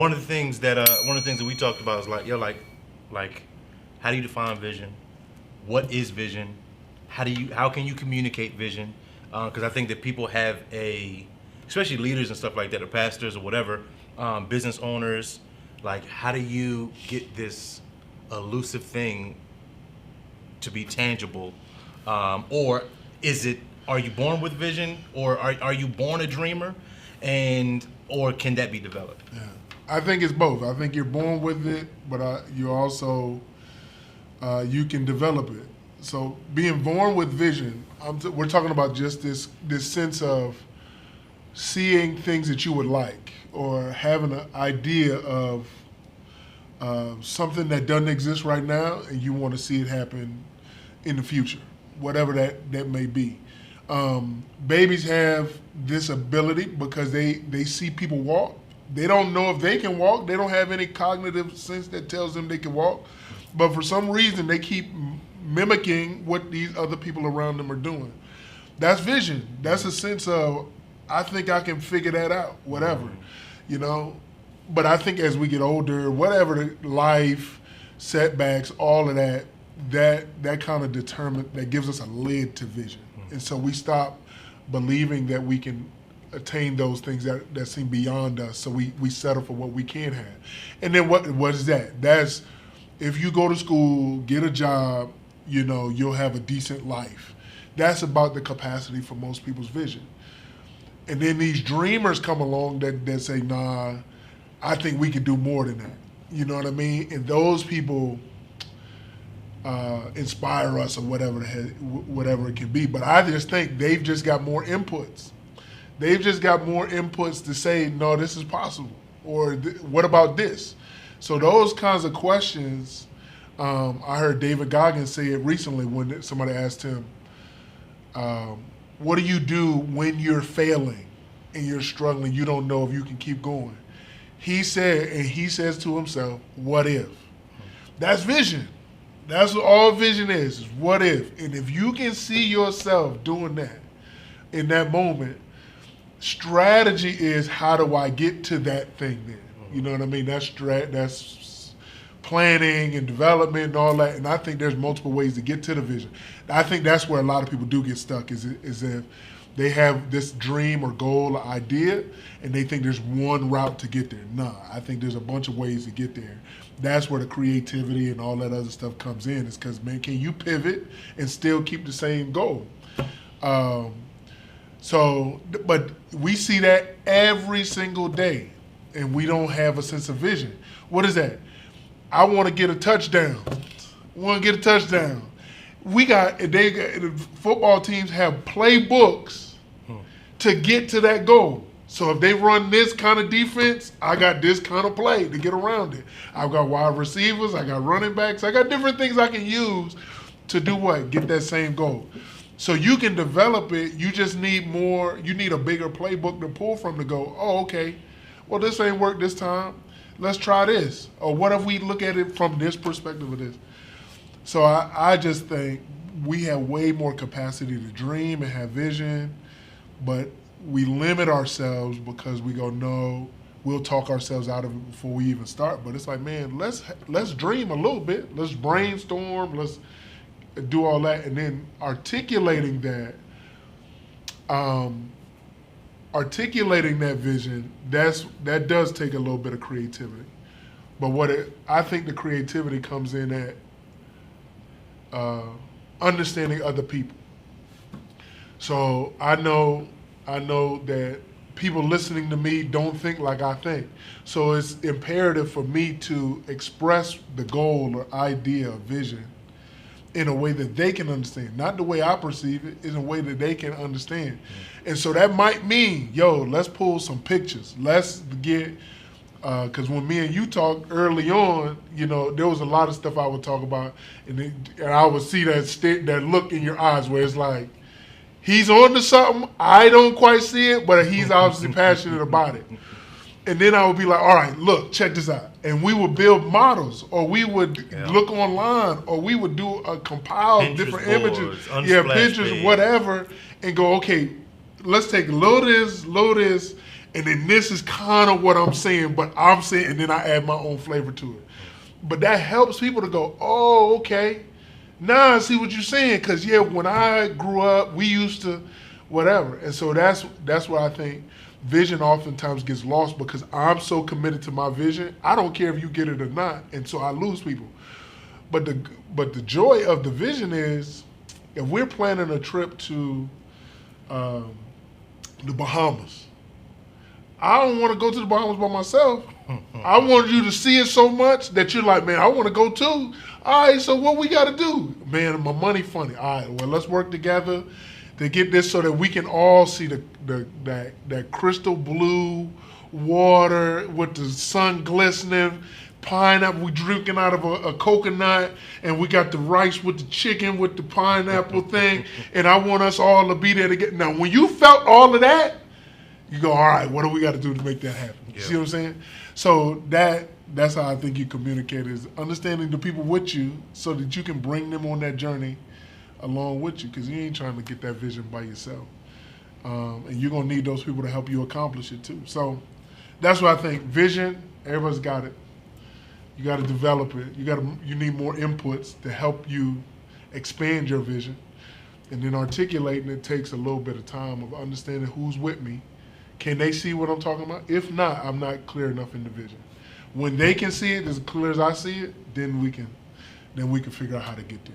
one of the things that we talked about is like, like how do you define vision? What is vision? How can you communicate vision? Because I think that people have especially leaders and stuff like that, or pastors or whatever, business owners, like how do you get this elusive thing to be tangible, or is it? Are you born with vision, or are you born a dreamer, and or can that be developed? Yeah. I think it's both. I think you're born with it, but you also you can develop it. So being born with vision, we're talking about just this sense of seeing things that you would like, or having an idea of something that doesn't exist right now, and you want to see it happen in the future, whatever that may be. Babies have this ability because they see people walk. They don't know if they can walk. They don't have any cognitive sense that tells them they can walk. But for some reason, they keep mimicking what these other people around them are doing. That's vision. That's a sense of, I think I can figure that out, whatever, you know. But I think as we get older, whatever the life, setbacks, all of that kind of that gives us a lid to vision. And so we stop believing that we can attain those things that seem beyond us. So we settle for what we can have. And then what is that? That's, if you go to school, get a job, you know, you'll have a decent life. That's about the capacity for most people's vision. And then these dreamers come along that say, nah, I think we can do more than that. You know what I mean? And those people inspire us, or whatever it can be. But I just think they've just got more inputs. They've just got more inputs to say, no, this is possible. Or what about this? So those kinds of questions, I heard David Goggins say it recently when somebody asked him, what do you do when you're failing and you're struggling, you don't know if you can keep going? He says to himself, what if? That's vision. That's what all vision is what if. And if you can see yourself doing that in that moment, strategy is, how do I get to that thing then? You know what I mean? That's planning and development and all that. And I think there's multiple ways to get to the vision. I think that's where a lot of people do get stuck, is if they have this dream or goal or idea and they think there's one route to get there. Nah, I think there's a bunch of ways to get there. That's where the creativity and all that other stuff comes in, is because, man, can you pivot and still keep the same goal? But we see that every single day, and we don't have a sense of vision. What is that? I want to get a touchdown. Football teams have playbooks to get to that goal. So if they run this kind of defense, I got this kind of play to get around it. I've got wide receivers, I got running backs, I got different things I can use to do what? Get that same goal. So you can develop it, you just need more, you need a bigger playbook to pull from to go, oh, okay, well, this ain't worked this time. Let's try this. Or what if we look at it from this perspective of this? So I just think we have way more capacity to dream and have vision, but we limit ourselves because we go, no, we'll talk ourselves out of it before we even start. But it's like, man, let's dream a little bit. Let's brainstorm. Let's do all that. And then articulating that vision, that does take a little bit of creativity. But I think the creativity comes in at understanding other people. So I know that people listening to me don't think like I think. So it's imperative for me to express the goal or idea or vision in a way that they can understand. Not the way I perceive it, in a way that they can understand. And so that might mean, let's pull some pictures. Let's get, because when me and you talked early on, there was a lot of stuff I would talk about, and I would see that look in your eyes where it's like, he's on to something. I don't quite see it, but he's obviously passionate about it. And then I would be like, all right, look, check this out. And we would build models, or we would look online, or we would do compile Pinterest different boards, images, pictures, whatever, and go, okay, let's take a little of this, and then this is kind of what I'm saying, but I'm saying, and then I add my own flavor to it. But that helps people to go, oh, okay. Now I see what you're saying, because yeah, when I grew up, we used to whatever. And so that's where I think vision oftentimes gets lost, because I'm so committed to my vision, I don't care if you get it or not, and so I lose people. But the joy of the vision is, if we're planning a trip to the Bahamas, I don't want to go to the Bahamas by myself. I want you to see it so much that you're like, man, I want to go too. All right, so what we got to do? Man, my money funny. All right, well, let's work together to get this so that we can all see that crystal blue water with the sun glistening, pineapple, we drinking out of a coconut, and we got the rice with the chicken with the pineapple thing, and I want us all to be there to get. Now, when you felt all of that, you go, all right, what do we got to do to make that happen? You see what I'm saying? So that's how I think you communicate, is understanding the people with you so that you can bring them on that journey along with you, because you ain't trying to get that vision by yourself. And you're going to need those people to help you accomplish it too. So that's what I think. Vision, everybody's got it. You got to develop it. You need more inputs to help you expand your vision. And then articulating it takes a little bit of time of understanding who's with me. Can they see what I'm talking about? If not, I'm not clear enough in the vision. When they can see it as clear as I see it, then we can figure out how to get there.